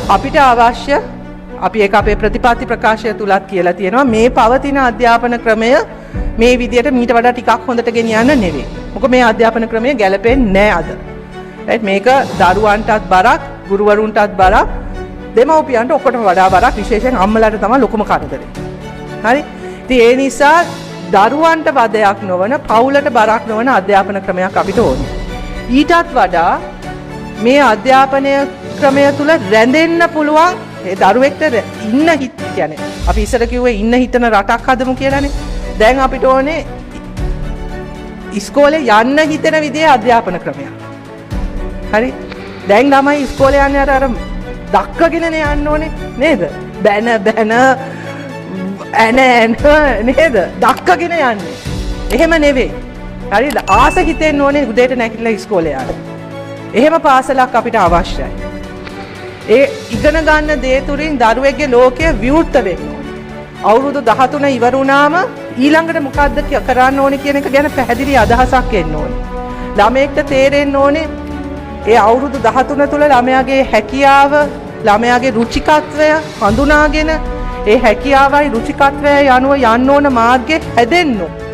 අපිට අවශ්‍ය අපි ඒක අපේ ප්‍රතිපත්ති ප්‍රකාශය තුලත් කියලා තියෙනවා මේ පවතින අධ්‍යාපන ක්‍රමය මේ විදියට මීට වඩා ටිකක් හොඳට ගෙනියන්න නෙවෙයි. මොකද මේ අධ්‍යාපන ක්‍රමය ගැලපෙන්නේ නැහැ අද. රයිට් මේක දරුවන්ටත් බරක්, ගුරුවරුන්ටත් බරක්, දෙමව්පියන්ට ඔක්කොටම වඩා බරක්, විශේෂයෙන් අම්මලාට තමයි ලොකුම කරදරේ. හරි? ඉතින් ඒ නිසා දරුවන්ට බදයක් නොවන, පවුලට බරක් නොවන අධ්‍යාපන ක්‍රමයක් අපිට ඕනේ. ඊටත් වඩා මේ අධ්‍යාපනය ක්‍රමය තුල රැඳෙන්න පුළුවන් ඒ දරුවෙක්ට ඉන්න හිත කියන්නේ අපි ඉස්සර කිව්වේ ඉන්න හිතන රටක් හදමු කියලානේ. දැන් අපිට ඕනේ ඉස්කෝලේ යන්න හිතෙන විදිහේ අධ්‍යාපන ක්‍රමයක්. හරි? දැන් ළමයි ඉස්කෝලේ යන්නේ අර දක්කගෙනනේ යන්න ඕනේ නේද? බැන ඇන නේද? දක්කගෙන යන්නේ. එහෙම නෙවෙයි. හරි? ආස හිතෙන්න ඕනේ උදේට නැගිටලා ඉස්කෝලේ යන්න. එහෙම පාසලක් අපිට අවශ්‍යයි. ඒ ඉගෙන ගන්න දේ තුලින් දරුවෙක්ගේ ලෝකය විවෘත වෙන්න ඕනේ. අවුරුදු 13 ඉවර වුණාම ඊළඟට මොකද්ද කරන්න ඕනේ කියන එක ගැන පැහැදිලි අදහසක් එන්න ඕනේ. ළමයෙක්ට තේරෙන්න ඕනේ ඒ අවුරුදු 13 තුල ළමයාගේ හැකියාව, ළමයාගේ රුචිකත්වය හඳුනාගෙන ඒ හැකියාවයි රුචිකත්වයයි අනුව යන්න ඕන මාර්ගේ හැදෙන්න ඕනේ.